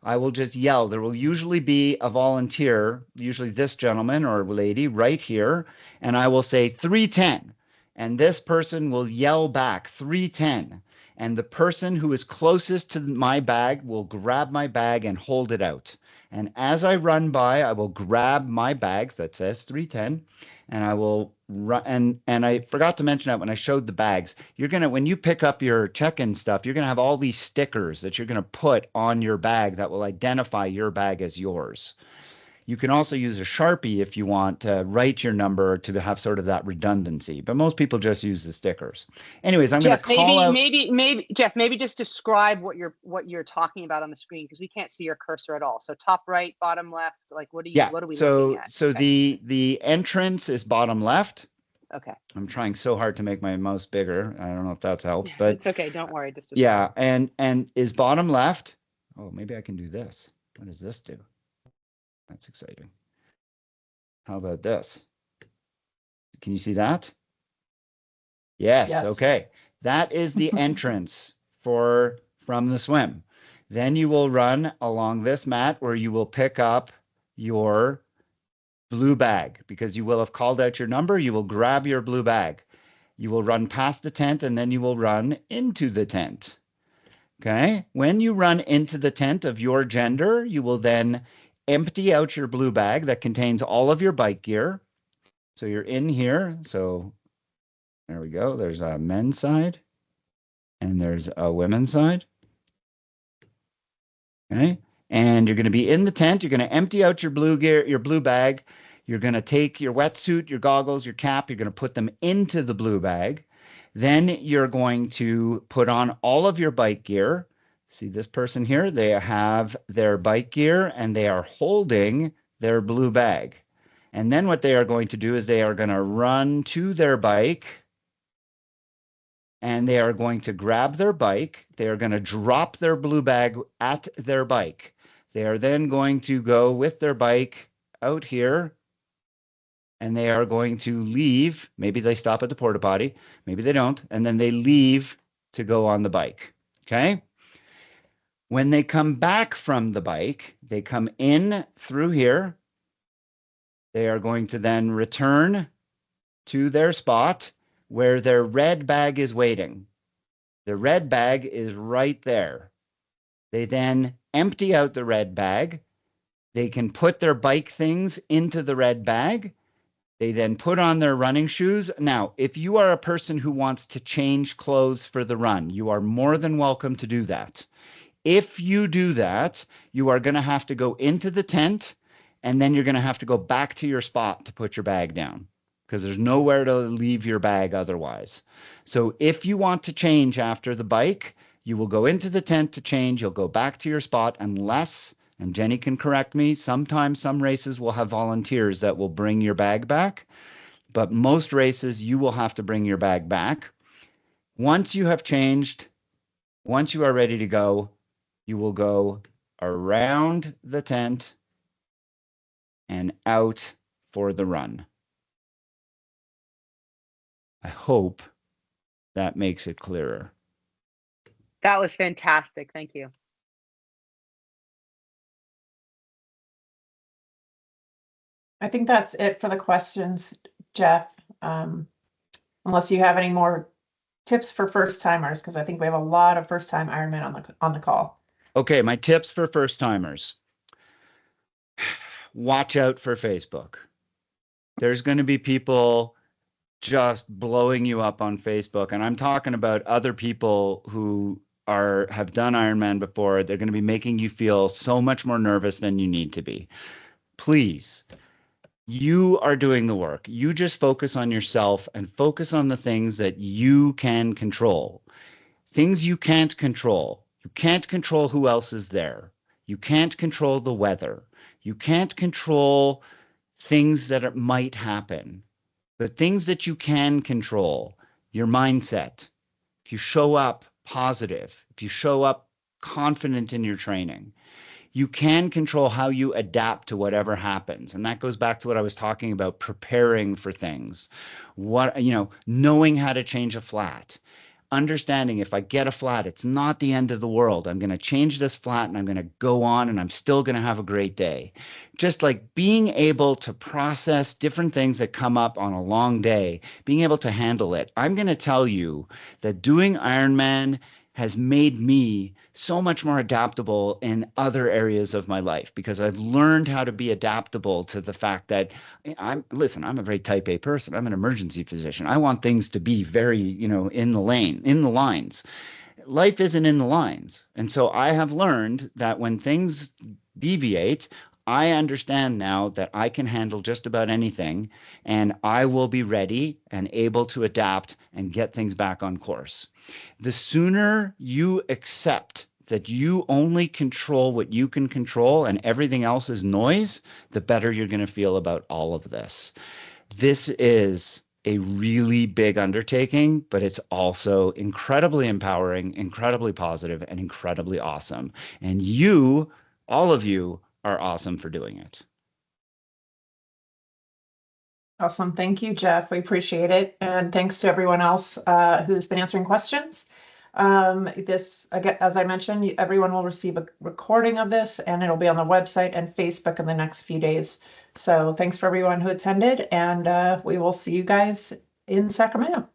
I will just yell. There will usually be a volunteer, usually this gentleman or lady right here, and I will say 310. And this person will yell back 310. And the person who is closest to my bag will grab my bag and hold it out. And as I run by, I will grab my bag that says 310 and I will run. And I forgot to mention that when I showed the bags, when you pick up your check-in stuff, you're gonna have all these stickers that you're gonna put on your bag that will identify your bag as yours. You can also use a Sharpie if you want to write your number to have sort of that redundancy, but most people just use the stickers. Anyways, I'm going to call out. Maybe Jeff, maybe just describe what you're talking about on the screen because we can't see your cursor at all. So top right, bottom left, like what are we looking at? So the entrance is bottom left. Okay. I'm trying so hard to make my mouse bigger. I don't know if that helps, but it's okay. Don't worry. Just yeah, and is bottom left. Oh, maybe I can do this. What does this do? That's exciting. How about this? Can you see that? Yes. Okay. That is the entrance from the swim. Then you will run along this mat where you will pick up your blue bag because you will have called out your number. You will grab your blue bag. You will run past the tent and then you will run into the tent. Okay. When you run into the tent of your gender, you will then empty out your blue bag that contains all of your bike gear. So you're in here. So there we go. There's a men's side and there's a women's side. Okay. And you're going to be in the tent. You're going to empty out your blue gear, your blue bag. You're going to take your wetsuit, your goggles, your cap. You're going to put them into the blue bag. Then you're going to put on all of your bike gear. See this person here? They have their bike gear and they are holding their blue bag. And then what they are going to do is they are going to run to their bike and they are going to grab their bike. They are going to drop their blue bag at their bike. They are then going to go with their bike out here and they are going to leave. Maybe they stop at the porta potty, maybe they don't, and then they leave to go on the bike. Okay. When they come back from the bike, they come in through here. They are going to then return to their spot where their red bag is waiting. The red bag is right there. They then empty out the red bag. They can put their bike things into the red bag. They then put on their running shoes. Now, if you are a person who wants to change clothes for the run, you are more than welcome to do that. If you do that, you are going to have to go into the tent and then you're going to have to go back to your spot to put your bag down because there's nowhere to leave your bag otherwise. So if you want to change after the bike, you will go into the tent to change. You'll go back to your spot unless, and Jenny can correct me, sometimes some races will have volunteers that will bring your bag back, but most races you will have to bring your bag back. Once you have changed, once you are ready to go, you will go around the tent and out for the run. I hope that makes it clearer. That was fantastic. Thank you. I think that's it for the questions, Jeff. Unless you have any more tips for first timers, because I think we have a lot of first time Ironman on the call. Okay, my tips for first timers. Watch out for Facebook. There's going to be people just blowing you up on Facebook, and I'm talking about other people who have done Ironman before. They're going to be making you feel so much more nervous than you need to be. Please, you are doing the work. You just focus on yourself and focus on the things that you can control. Things you can't control. You can't control who else is there. You can't control the weather. You can't control things that might happen. But things that you can control, your mindset. If you show up positive, if you show up confident in your training, you can control how you adapt to whatever happens. And that goes back to what I was talking about, preparing for things. Knowing how to change a flat. Understanding if I get a flat, it's not the end of the world. I'm going to change this flat and I'm going to go on and I'm still going to have a great day. Just like being able to process different things that come up on a long day, being able to handle it. I'm going to tell you that doing Ironman has made me so much more adaptable in other areas of my life because I've learned how to be adaptable to the fact that I'm a very type A person. I'm an emergency physician. I want things to be very, in the lines. Life isn't in the lines. And so I have learned that when things deviate, I understand now that I can handle just about anything and I will be ready and able to adapt and get things back on course. The sooner you accept that you only control what you can control and everything else is noise, the better you're going to feel about all of this. This is a really big undertaking, but it's also incredibly empowering, incredibly positive, and incredibly awesome. And you, all of you, are awesome for doing it. Awesome. Thank you, Jeff. We appreciate it. And thanks to everyone else who's been answering questions. Again, as I mentioned, everyone will receive a recording of this and it'll be on the website and Facebook in the next few days. So thanks for everyone who attended and we will see you guys in Sacramento.